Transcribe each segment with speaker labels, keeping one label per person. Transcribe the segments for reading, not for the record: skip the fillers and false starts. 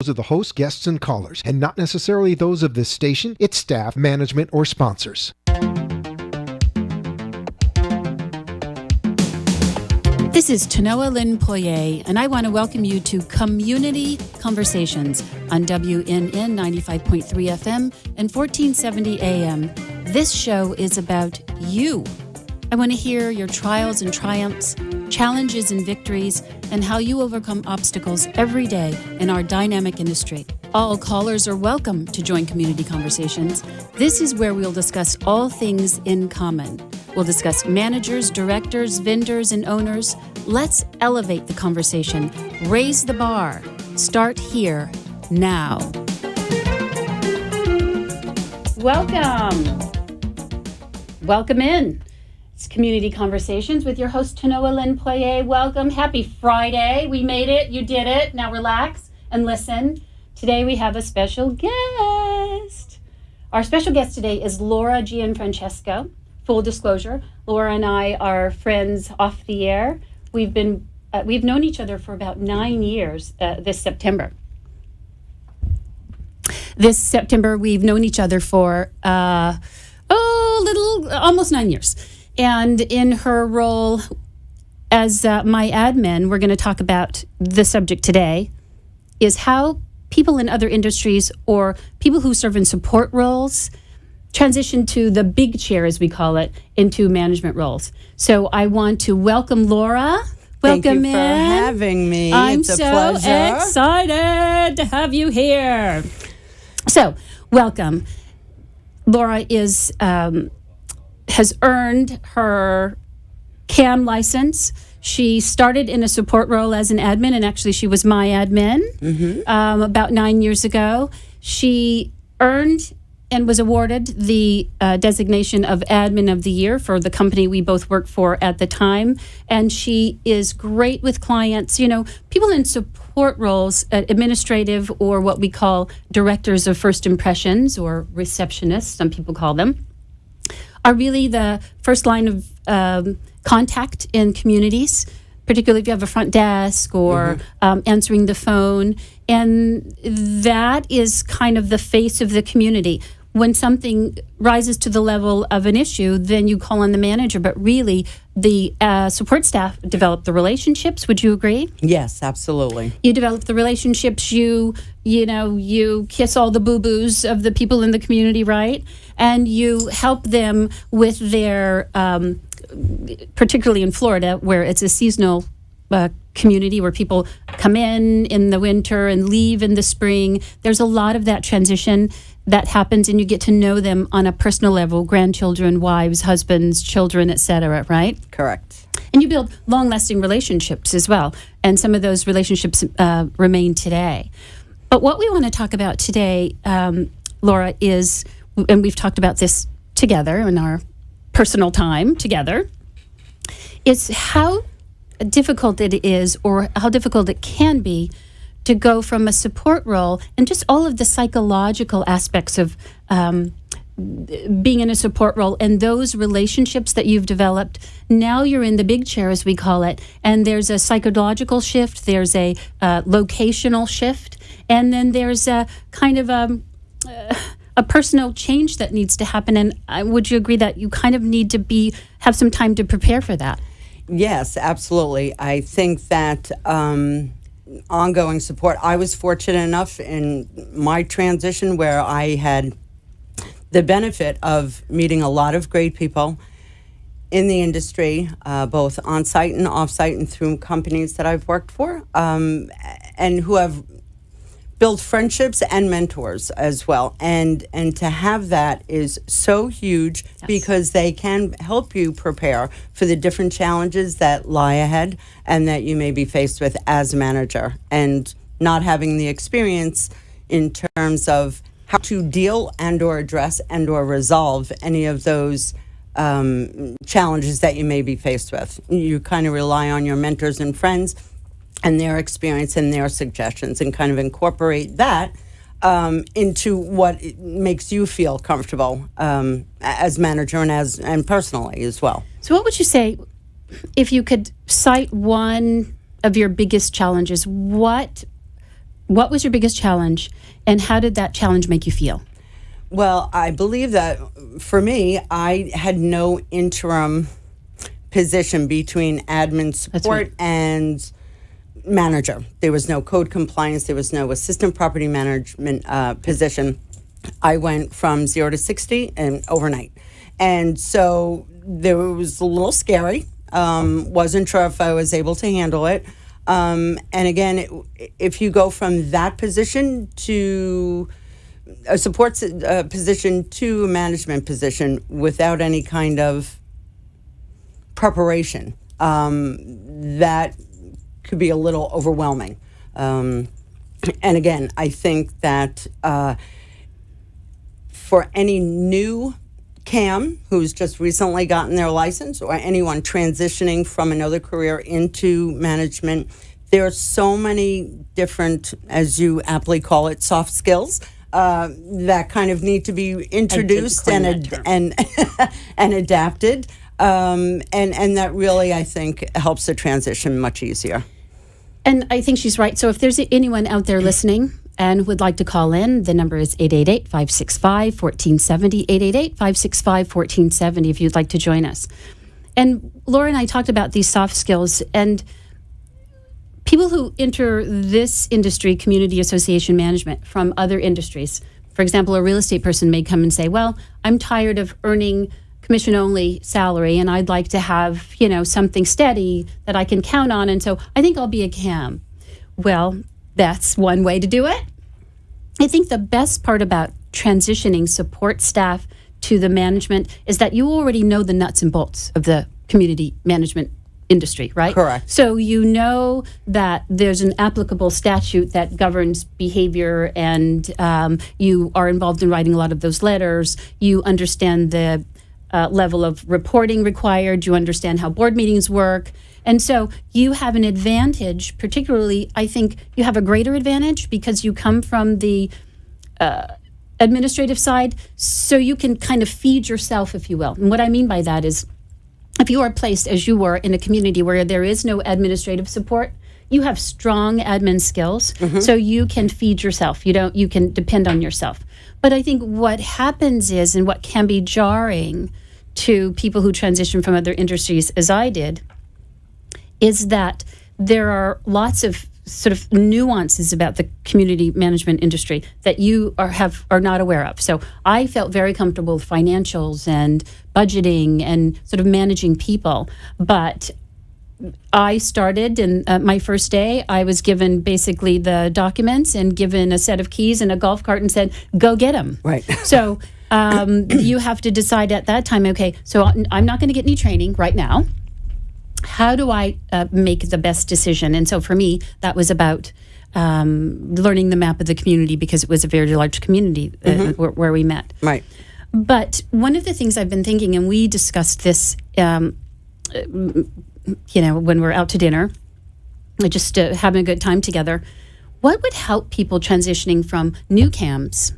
Speaker 1: of the host, guests, and callers, and not necessarily those of this station, its staff, management, or sponsors.
Speaker 2: This is Tanoa Lynn Poirier, and I want to welcome you to Comm-Unity Conversations on WNN 95.3 FM and 1470 AM. This show is about you. I want to hear your trials and triumphs, challenges and victories, and how you overcome obstacles every day in our dynamic industry. All callers are welcome to join Community Conversations. This is where we'll discuss all things in common. We'll discuss managers, directors, vendors, and owners. Let's elevate the conversation. Raise the bar. Start here, now. Welcome. Welcome in. It's Community Conversations with your host, Tanoa Lynn Poirier. Welcome. Happy Friday. We made it. You did it. Now relax and listen. Today we have a special guest. Our special guest today is Laura Gianfrancesco. Full disclosure, Laura and I are friends off the air. We've known each other for about 9 years this September. This September, we've known each other for almost 9 years. And in her role as my admin, we're going to talk about the subject today, is how people in other industries or people who serve in support roles transition to the big chair, as we call it, into management roles. So I want to welcome Laura.
Speaker 3: Thank
Speaker 2: Welcome
Speaker 3: you for
Speaker 2: in.
Speaker 3: having me.
Speaker 2: I'm
Speaker 3: it's a
Speaker 2: so
Speaker 3: pleasure.
Speaker 2: excited to have you here. So, welcome. Laura has earned her CAM license. She started in a support role as an admin, and actually she was my admin about 9 years ago. She earned and was awarded the designation of Admin of the Year for the company we both worked for at the time. And she is great with clients. You know, people in support roles, administrative or what we call directors of first impressions or receptionists, some people call them, are really the first line of contact in communities, particularly if you have a front desk or answering the phone. And that is kind of the face of the community. When something rises to the level of an issue, then you call on the manager. But really, the support staff develop the relationships. Would you agree?
Speaker 3: Yes, absolutely.
Speaker 2: You develop the relationships. You kiss all the boo-boos of the people in the community, right? And you help them with their, particularly in Florida, where it's a seasonal community where people come in the winter and leave in the spring. There's a lot of that transition that happens, and you get to know them on a personal level, grandchildren, wives, husbands, children, etc., right?
Speaker 3: Correct.
Speaker 2: And you build long-lasting relationships as well, and some of those relationships remain today. But what we want to talk about today, Laura, is, and we've talked about this together in our personal time together, is how difficult it is, or how difficult it can be, to go from a support role and just all of the psychological aspects of being in a support role and those relationships that you've developed. Now you're in the big chair, as we call it, and there's a psychological shift, there's a locational shift, and then there's a kind of a personal change that needs to happen. And would you agree that you kind of need to have some time to prepare for that?
Speaker 3: Yes, absolutely. I think that ongoing support, I was fortunate enough in my transition where I had the benefit of meeting a lot of great people in the industry, both on-site and off-site and through companies that I've worked for, and who have built friendships and mentors as well. And to have that is so huge. Yes. Because they can help you prepare for the different challenges that lie ahead and that you may be faced with as a manager, and not having the experience in terms of how to deal and or address and or resolve any of those challenges that you may be faced with. You kind of rely on your mentors and friends and their experience and their suggestions, and kind of incorporate that into what makes you feel comfortable as manager and personally as well.
Speaker 2: So what would you say, if you could cite one of your biggest challenges, what what was your biggest challenge, and how did that challenge make you feel?
Speaker 3: Well, I believe that for me, I had no interim position between admin support and manager. There was no code compliance. There was no assistant property management position. I went from 0 to 60 and overnight. And so there was a little scary. Wasn't sure if I was able to handle it. And again, if you go from that position to a support position to a management position without any kind of preparation, that could be a little overwhelming. And again, I think that for any new CAM who's just recently gotten their license, or anyone transitioning from another career into management, there are so many different, as you aptly call it, soft skills that kind of need to be introduced and adapted, and that really, I think, helps the transition much easier.
Speaker 2: And I think she's right. So if there's anyone out there listening and would like to call in, the number is 888-565-1470, 888-565-1470 if you'd like to join us. And Laura and I talked about these soft skills, and people who enter this industry, community association management, from other industries. For example, a real estate person may come and say, well, I'm tired of earning commission-only salary, and I'd like to have, something steady that I can count on, and so I think I'll be a CAM. Well, that's one way to do it. I think the best part about transitioning support staff to the management is that you already know the nuts and bolts of the community management industry, right?
Speaker 3: Correct.
Speaker 2: So you know that there's an applicable statute that governs behavior, and you are involved in writing a lot of those letters. You understand the level of reporting required. You understand how board meetings work. And so you have an advantage, particularly, I think you have a greater advantage because you come from the administrative side, so you can kind of feed yourself, if you will. And what I mean by that is, if you are placed, as you were, in a community where there is no administrative support, you have strong admin skills, so you can feed yourself. You can depend on yourself. But I think what happens is, and what can be jarring to people who transition from other industries, as I did, is that there are lots of sort of nuances about the community management industry that you are not aware of. So I felt very comfortable with financials and budgeting and sort of managing people. But I started, and my first day, I was given basically the documents and given a set of keys and a golf cart and said, go get them.
Speaker 3: Right.
Speaker 2: So you have to decide at that time, okay, so I'm not going to get any training right now. How do I make the best decision? And so for me, that was about learning the map of the community, because it was a very large community where we met.
Speaker 3: Right.
Speaker 2: But one of the things I've been thinking, and we discussed this, when we're out to dinner, just having a good time together, what would help people transitioning from new CAMs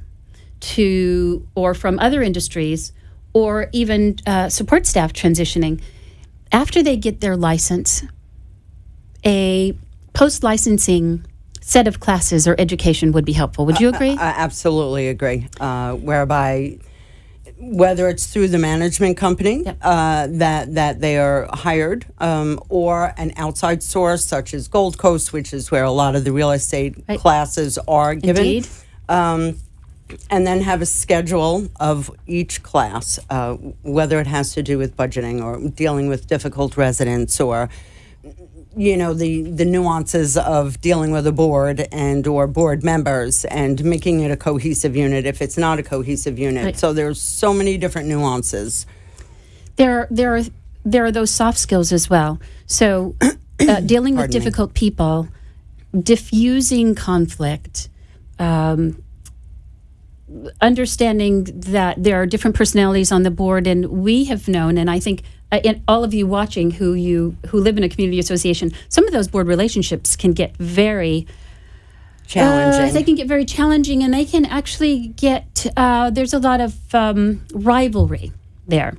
Speaker 2: to, or from other industries, or even support staff transitioning? After they get their license, a post-licensing set of classes or education would be helpful. Would you agree?
Speaker 3: I absolutely agree. Whereby, whether it's through the management company that they are hired, or an outside source such as Gold Coast, which is where a lot of the real estate classes are given.
Speaker 2: Indeed.
Speaker 3: And then have a schedule of each class, whether it has to do with budgeting or dealing with difficult residents, or the nuances of dealing with a board and or board members and making it a cohesive unit if it's not a cohesive unit.
Speaker 2: Right.
Speaker 3: So there's so many different nuances.
Speaker 2: There are those soft skills as well. So dealing with difficult people, diffusing conflict, understanding that there are different personalities on the board, and we have known, and I think in all of you watching who live in a community association, some of those board relationships can get very
Speaker 3: challenging.
Speaker 2: They can get very challenging, and they can actually get there's a lot of rivalry there.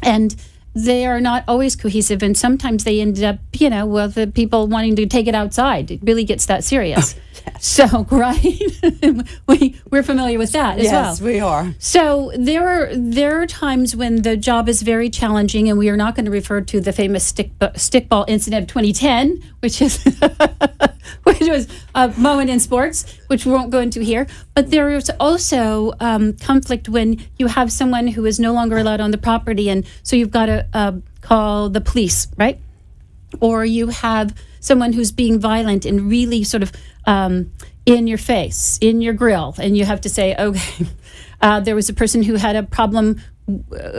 Speaker 2: And they are not always cohesive, and sometimes they end up, with the people wanting to take it outside. It really gets that serious. So, right? We're familiar with that as well.
Speaker 3: Yes, we are.
Speaker 2: So there are times when the job is very challenging, and we are not going to refer to the famous stickball incident of 2010, which was a moment in sports, which we won't go into here. But there is also conflict when you have someone who is no longer allowed on the property, and so you've got to call the police, right? Or you have someone who's being violent and really sort of in your face, in your grill, and you have to say, okay, there was a person who had a problem.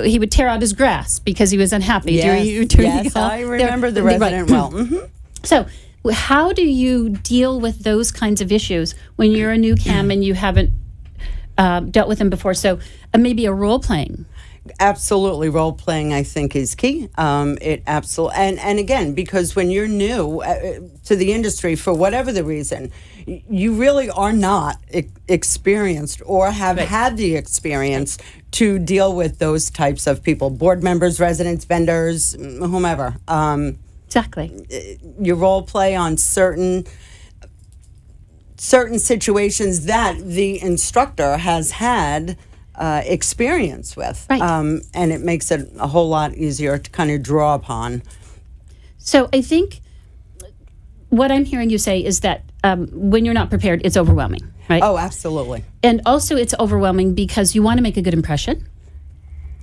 Speaker 2: He would tear out his grass because he was unhappy.
Speaker 3: Yes, I remember the resident well. Mm-hmm.
Speaker 2: So how do you deal with those kinds of issues when you're a new CAM and you haven't dealt with them before? So maybe a role playing.
Speaker 3: Absolutely, role playing I think is key. It absolutely, and again, because when you're new to the industry for whatever the reason, you really are not experienced or have had the experience to deal with those types of people, board members, residents, vendors, whomever.
Speaker 2: Exactly.
Speaker 3: You role play on certain situations that the instructor has had experience with.
Speaker 2: Right.
Speaker 3: And it makes it a whole lot easier to kind of draw upon.
Speaker 2: So I think what I'm hearing you say is that when you're not prepared, it's overwhelming, right?
Speaker 3: Oh, absolutely.
Speaker 2: And also it's overwhelming because you want to make a good impression.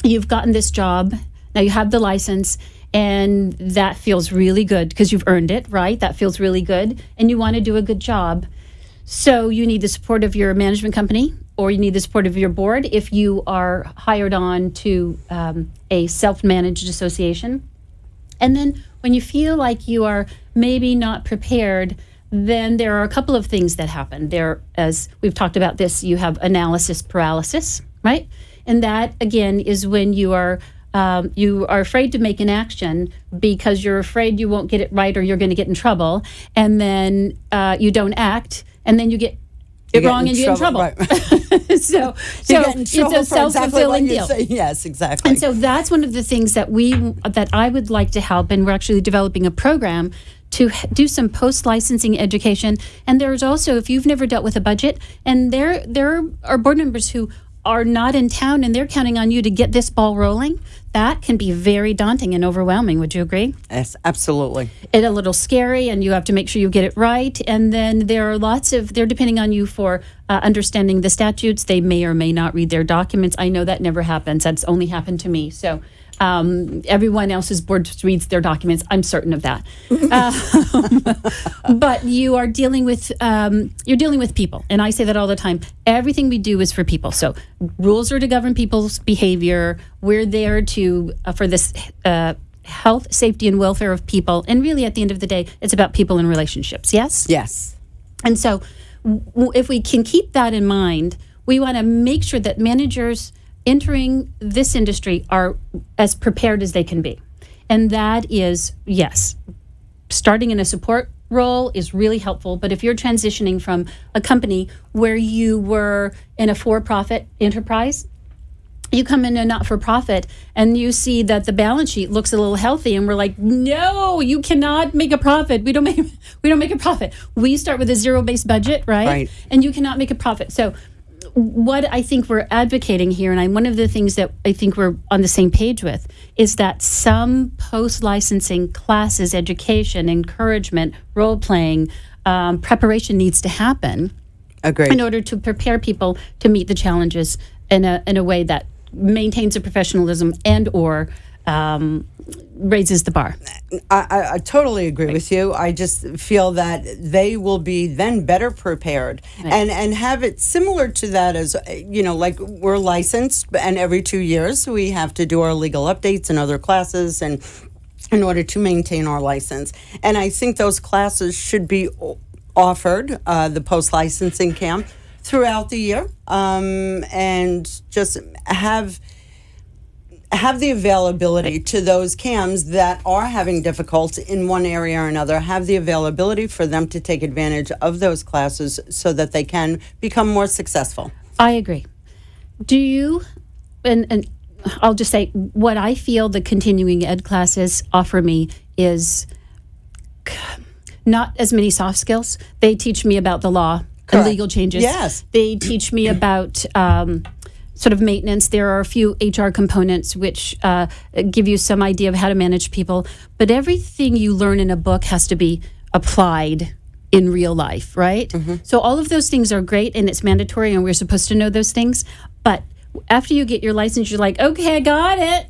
Speaker 2: You've gotten this job, now you have the license, and that feels really good because you've earned it, right? That feels really good, and you want to do a good job. So you need the support of your management company, or you need the support of your board if you are hired on to a self-managed association. And then when you feel like you are maybe not prepared, then there are a couple of things that happen. There, as we've talked about this, you have analysis paralysis, right? And that, again, is when you are afraid to make an action because you're afraid you won't get it right or you're going to get in trouble. And then you don't act, and then you get it wrong and you get in trouble.
Speaker 3: Right.
Speaker 2: so it's a self-fulfilling deal.
Speaker 3: Yes, exactly.
Speaker 2: And so that's one of the things that I would like to help, and we're actually developing a program to do some post-licensing education. And there's also, if you've never dealt with a budget, and there are board members who are not in town and they're counting on you to get this ball rolling, that can be very daunting and overwhelming. Would you agree?
Speaker 3: Yes, absolutely.
Speaker 2: It's a little scary, and you have to make sure you get it right. And then they're depending on you for understanding the statutes. They may or may not read their documents. I know that never happens. That's only happened to me. So everyone else's board reads their documents. I'm certain of that. But you are dealing with people, and I say that all the time. Everything we do is for people. So rules are to govern people's behavior. We're there for this health, safety, and welfare of people. And really, at the end of the day, it's about people and relationships. Yes.
Speaker 3: Yes.
Speaker 2: And so, if we can keep that in mind, we want to make sure that managers entering this industry are as prepared as they can be. And that is, yes, starting in a support role is really helpful. But if you're transitioning from a company where you were in a for-profit enterprise, you come in a not-for-profit and you see that the balance sheet looks a little healthy, and we're like, no, you cannot make a profit. We don't make a profit. We start with a zero-based budget, right? And you cannot make a profit. So what I think we're advocating here, and one of the things that I think we're on the same page with, is that some post-licensing classes, education, encouragement, role-playing, preparation needs to happen.
Speaker 3: Agreed.
Speaker 2: In order to prepare people to meet the challenges in a way that maintains a professionalism and or raises the bar.
Speaker 3: I totally agree with you. I just feel that they will be then better prepared, and have it similar to that as, like we're licensed, and every 2 years we have to do our legal updates and other classes, and in order to maintain our license. And I think those classes should be offered, the post-licensing camp, throughout the year, and just have the availability to those CAMs that are having difficulty in one area or another, have the availability for them to take advantage of those classes so that they can become more successful.
Speaker 2: I agree. Do you, and I'll just say what I feel the continuing ed classes offer me is not as many soft skills. They teach me about the law and legal changes.
Speaker 3: Yes.
Speaker 2: They teach me about sort of maintenance. There are a few HR components which give you some idea of how to manage people. But everything you learn in a book has to be applied in real life, right? So all of those things are great and it's mandatory and we're supposed to know those things. But after you get your license, you're like, okay, I got it.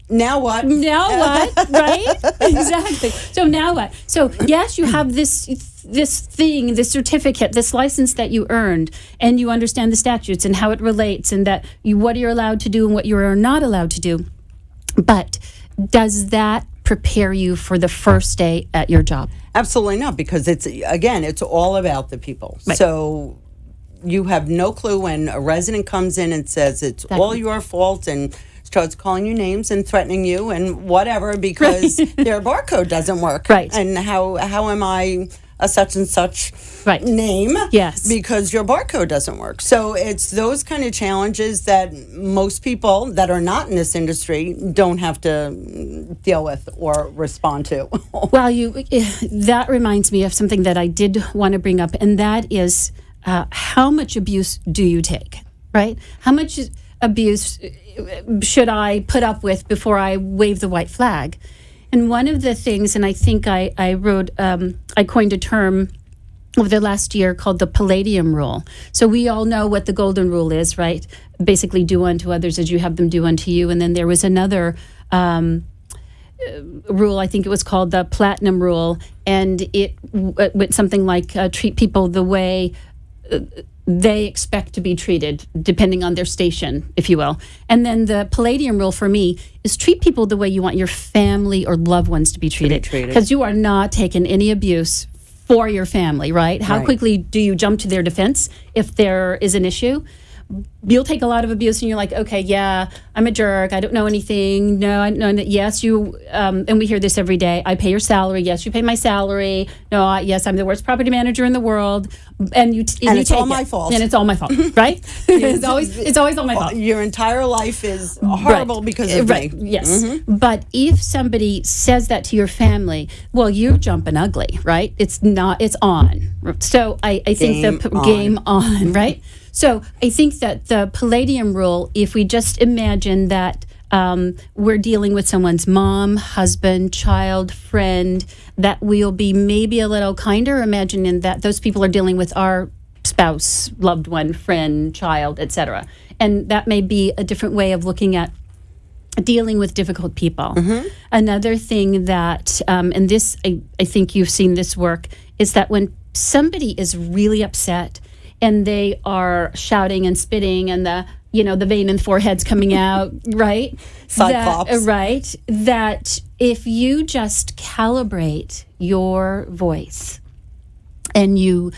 Speaker 3: Now what?
Speaker 2: Now what? Right? Exactly. So now what? So yes, you have this thing, this certificate, this license that you earned, and you understand the statutes and how it relates, and that what you're allowed to do and what you are not allowed to do. But does that prepare you for the first day at your job?
Speaker 3: Absolutely not, because it's all about the people.
Speaker 2: Right.
Speaker 3: So you have no clue when a resident comes in and says it's all your fault and starts calling you names and threatening you and whatever because their barcode doesn't work.
Speaker 2: Right.
Speaker 3: And how am I a such and such name?
Speaker 2: Yes.
Speaker 3: Because your barcode doesn't work. So it's those kind of challenges that most people that are not in this industry don't have to deal with or respond to.
Speaker 2: Well, that reminds me of something that I did want to bring up, and that is how much abuse do you take, right? How much abuse should I put up with before I wave the white flag? And one of the things, and I think I coined a term over the last year called the Palladium Rule. So we all know what the golden rule is, right? Basically, do unto others as you have them do unto you. And then there was another rule, I think it was called the Platinum Rule, and it went something like treat people the way they expect to be treated, depending on their station, if you will. And then the Palladium Rule for me is treat people the way you want your family or loved ones to be treated. Because you are not taking any abuse for your family, right? How quickly do you jump to their defense if there is an issue? You'll take a lot of abuse and you're like, okay, yeah, I'm a jerk. I don't know anything. No, I know that. Yes, you, and we hear this every day. I pay your salary. Yes, you pay my salary. No, yes, I'm the worst property manager in the world. And
Speaker 3: it's all my fault.
Speaker 2: And it's all my fault, right? it's always all my fault.
Speaker 3: Your entire life is horrible because of me.
Speaker 2: Yes. But if somebody says that to your family, well, you're jumping ugly, right? It's on. So I think game on, right? So I think that the Palladium Rule, if we just imagine that we're dealing with someone's mom, husband, child, friend, that we'll be maybe a little kinder, imagining that those people are dealing with our spouse, loved one, friend, child, etc. And that may be a different way of looking at dealing with difficult people. Another thing that, and this, I think you've seen this work, is that when somebody is really upset and they are shouting and spitting and the vein in the forehead's coming out, right?
Speaker 3: Cyclops.
Speaker 2: That if you just calibrate your voice and you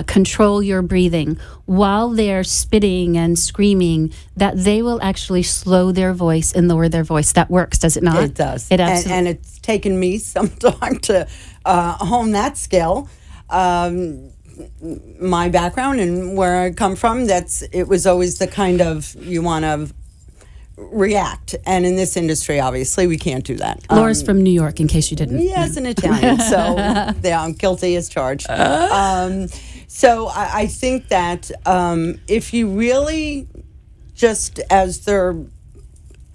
Speaker 2: control your breathing while they're spitting and screaming, that they will actually slow their voice and lower their voice. That works, does it not?
Speaker 3: It does.
Speaker 2: It absolutely.
Speaker 3: And it's taken me some time to hone that skill. My background and where I come from, it was always the kind of you want to react, and in this industry, obviously, we can't do that.
Speaker 2: Laura's from New York, in case you didn't.
Speaker 3: Yes, an Italian, so yeah, I'm guilty as charged. So I think that if you really just as they're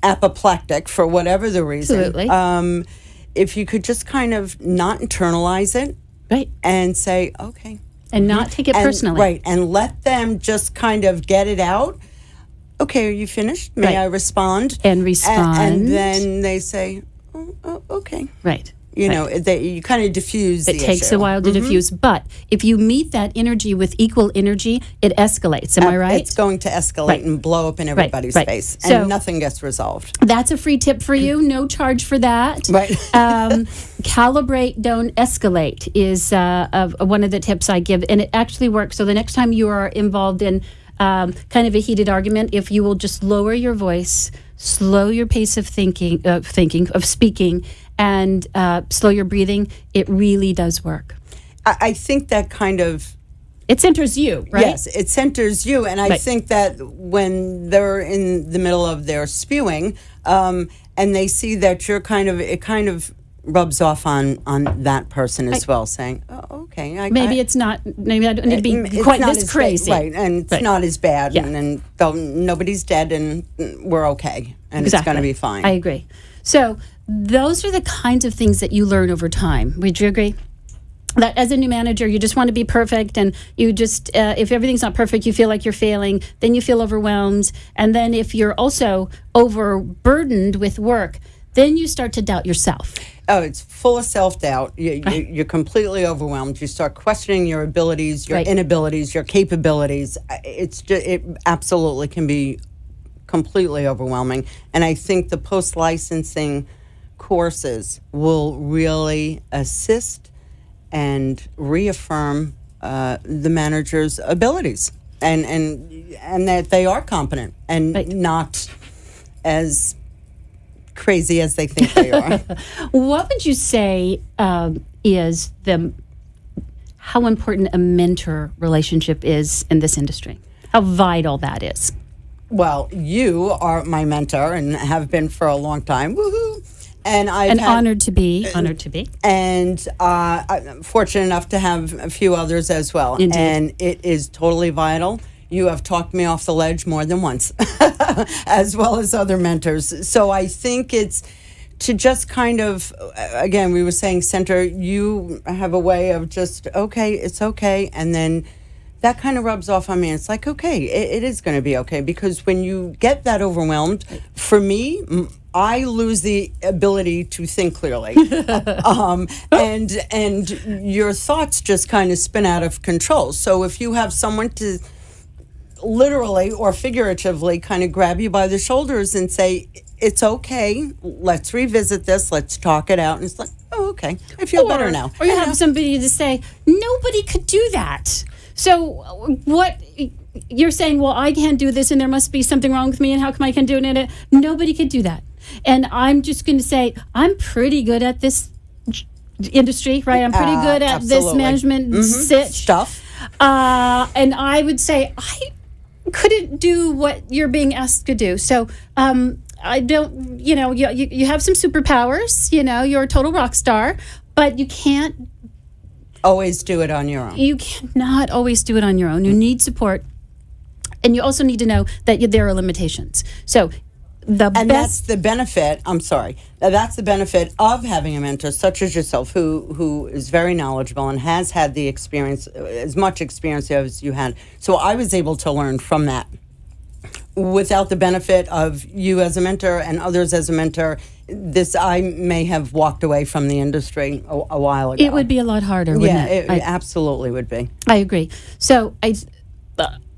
Speaker 3: apoplectic for whatever the reason, if you could just kind of not internalize it, and say, okay.
Speaker 2: And not take it personally.
Speaker 3: Right, and let them just kind of get it out. Okay, are you finished? May I respond?
Speaker 2: And respond.
Speaker 3: And then they say, oh, okay.
Speaker 2: Right.
Speaker 3: You kind of diffuse the issue.
Speaker 2: It takes a while to diffuse. But if you meet that energy with equal energy, it escalates. Am I right?
Speaker 3: It's going to escalate and blow up in everybody's face. And so, nothing gets resolved.
Speaker 2: That's a free tip for you. No charge for that.
Speaker 3: Right.
Speaker 2: Calibrate, don't escalate is one of the tips I give. And it actually works. So the next time you are involved in kind of a heated argument, if you will just lower your voice, slow your pace of speaking, and slow your breathing, it really does work.
Speaker 3: I think that kind of
Speaker 2: It centers you, right?
Speaker 3: Yes, it centers you. And I
Speaker 2: Right.
Speaker 3: think that when they're in the middle of their spewing, and they see that it kind of rubs off on that person as well, saying, oh, okay.
Speaker 2: Maybe I don't need to be
Speaker 3: it's
Speaker 2: quite
Speaker 3: not
Speaker 2: this
Speaker 3: as
Speaker 2: crazy.
Speaker 3: right, and it's
Speaker 2: Right.
Speaker 3: not as bad,
Speaker 2: Yeah.
Speaker 3: and nobody's dead, and we're okay, and it's going to be fine.
Speaker 2: I agree. So those are the kinds of things that you learn over time. Would you agree? That as a new manager, you just want to be perfect, and you just, if everything's not perfect, you feel like you're failing, then you feel overwhelmed. And then if you're also overburdened with work, then you start to doubt yourself.
Speaker 3: Oh, it's full of self-doubt. You're completely overwhelmed. You start questioning your abilities, your
Speaker 2: Right.
Speaker 3: inabilities, your capabilities. It absolutely can be completely overwhelming. And I think the post-licensing courses will really assist and reaffirm the manager's abilities, and that they are competent and
Speaker 2: Right.
Speaker 3: not as crazy as they think they are.
Speaker 2: What would you say is how important a mentor relationship is in this industry? How vital that is?
Speaker 3: Well, you are my mentor and have been for a long time. Woohoo! And
Speaker 2: Honored to be.
Speaker 3: And I'm fortunate enough to have a few others as well.
Speaker 2: Indeed.
Speaker 3: And it is totally vital. You have talked me off the ledge more than once, as well as other mentors. So I think it's to just kind of, again, we were saying center, you have a way of just, okay, it's okay. And then that kind of rubs off on me. It's like, okay, it is going to be okay. Because when you get that overwhelmed, for me, I lose the ability to think clearly, and your thoughts just kind of spin out of control. So if you have someone to literally or figuratively kind of grab you by the shoulders and say, it's okay, let's revisit this, let's talk it out, and it's like, oh, okay, I feel better now.
Speaker 2: Or you have somebody to say, nobody could do that. So what you're saying, well, I can't do this and there must be something wrong with me and how come I can do it? Nobody could do that. And I'm just going to say, I'm pretty good at this industry, right? I'm pretty good at this
Speaker 3: absolutely.
Speaker 2: management
Speaker 3: Stuff.
Speaker 2: And I would say, I couldn't do what you're being asked to do. So I don't, you have some superpowers, you're a total rock star, but you can't
Speaker 3: Always do it on your own.
Speaker 2: You cannot always do it on your own. You need support. And you also need to know that there are limitations. So
Speaker 3: that's the benefit, I'm sorry, that's the benefit of having a mentor such as yourself who is very knowledgeable and has had the experience, as much experience as you had. So I was able to learn from that. Without the benefit of you as a mentor and others as a mentor, I may have walked away from the industry a while ago.
Speaker 2: It would be a lot harder, wouldn't it?
Speaker 3: It absolutely would be.
Speaker 2: I agree. So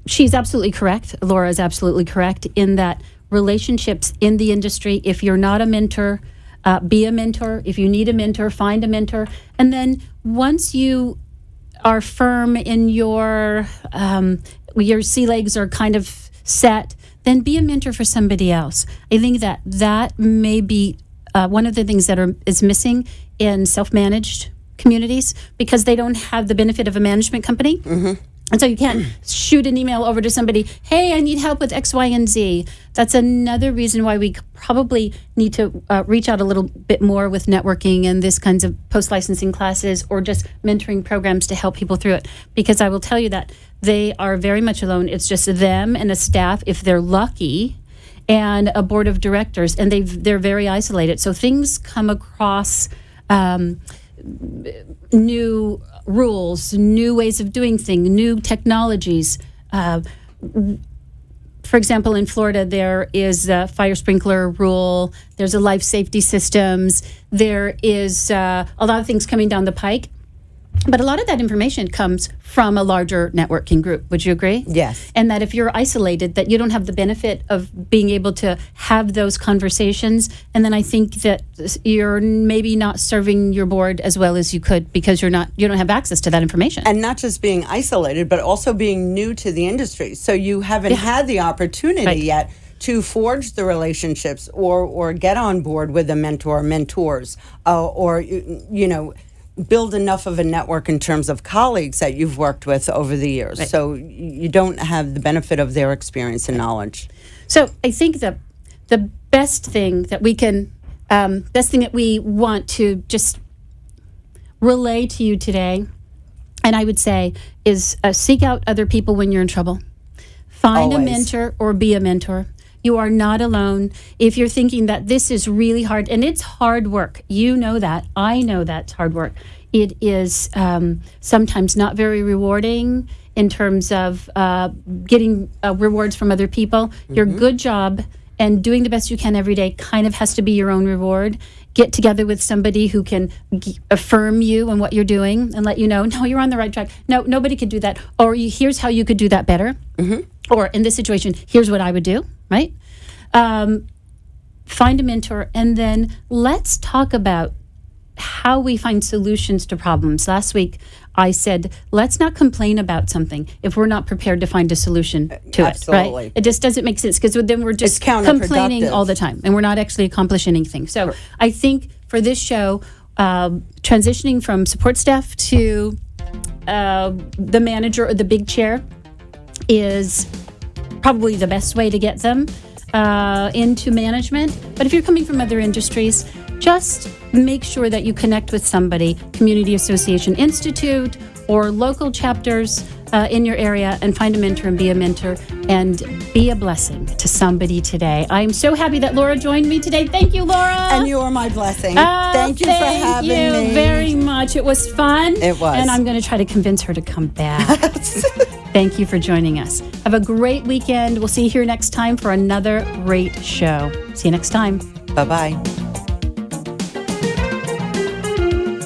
Speaker 2: she's absolutely correct. Laura is absolutely correct in that relationships in the industry, if you're not a mentor, be a mentor. If you need a mentor, find a mentor. And then once you are firm in your sea legs are kind of set, then be a mentor for somebody else. I think that may be one of the things that is missing in self-managed communities because they don't have the benefit of a management company. Mm-hmm. And so you can't shoot an email over to somebody, hey, I need help with X, Y, and Z. That's another reason why we probably need to reach out a little bit more with networking and this kinds of post-licensing classes or just mentoring programs to help people through it. Because I will tell you that they are very much alone. It's just them and a staff, if they're lucky, and a board of directors, and they're very isolated. So things come across new rules, new ways of doing things, new technologies. For example, in Florida, there is a fire sprinkler rule. There's a life safety systems. There is a lot of things coming down the pike. But a lot of that information comes from a larger networking group. Would you agree?
Speaker 3: Yes.
Speaker 2: And that if you're isolated, that you don't have the benefit of being able to have those conversations. And then I think that you're maybe not serving your board as well as you could because you don't have access to that information.
Speaker 3: And not just being isolated, but also being new to the industry. So you haven't had the opportunity yet to forge the relationships or get on board with a mentor, mentors, or build enough of a network in terms of colleagues that you've worked with over the years.
Speaker 2: Right.
Speaker 3: So you don't have the benefit of their experience and knowledge.
Speaker 2: So I think that the best thing that we want to just relay to you today, and I would say, is seek out other people when you're in trouble. Find
Speaker 3: Always.
Speaker 2: a mentor or be a mentor. You are not alone. If you're thinking that this is really hard, and it's hard work, you know that. I know that's hard work. It is sometimes not very rewarding in terms of getting rewards from other people. Your good job and doing the best you can every day kind of has to be your own reward. Get together with somebody who can affirm you and what you're doing and let you know, no, you're on the right track. No, nobody could do that. Or here's how you could do that better. Or in this situation, here's what I would do, right? Find a mentor, and then let's talk about how we find solutions to problems. Last week, I said, let's not complain about something if we're not prepared to find a solution to
Speaker 3: Absolutely.
Speaker 2: it, right? It just doesn't make sense, because then we're just
Speaker 3: It's counterproductive.
Speaker 2: complaining all the time, and we're not actually accomplishing anything. So I think for this show, transitioning from support staff to the manager or the big chair is probably the best way to get them into management. But if you're coming from other industries, just make sure that you connect with somebody, Community Association Institute or local chapters in your area, and find a mentor and be a mentor and be a blessing to somebody today. I'm so happy that Laura joined me today. Thank you, Laura.
Speaker 3: And you are my blessing. Thank you for having me.
Speaker 2: Thank you very much. It was fun.
Speaker 3: It was.
Speaker 2: And I'm going to try to convince her to come back. Thank you for joining us. Have a great weekend. We'll see you here next time for another great show. See you next time.
Speaker 3: Bye-bye.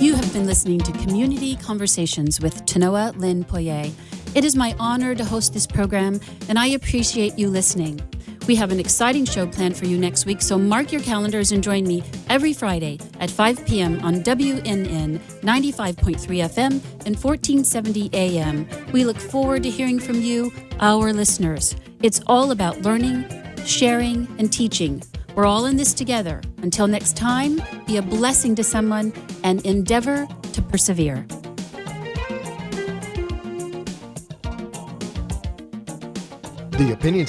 Speaker 2: You have been listening to Community Conversations with Tanoa Lynn Poirier. It is my honor to host this program, and I appreciate you listening. We have an exciting show planned for you next week, so mark your calendars and join me every Friday at 5 p.m. on WNN 95.3 FM and 1470 AM. We look forward to hearing from you, our listeners. It's all about learning, sharing, and teaching. We're all in this together. Until next time, be a blessing to someone and endeavor to persevere.
Speaker 1: The opinions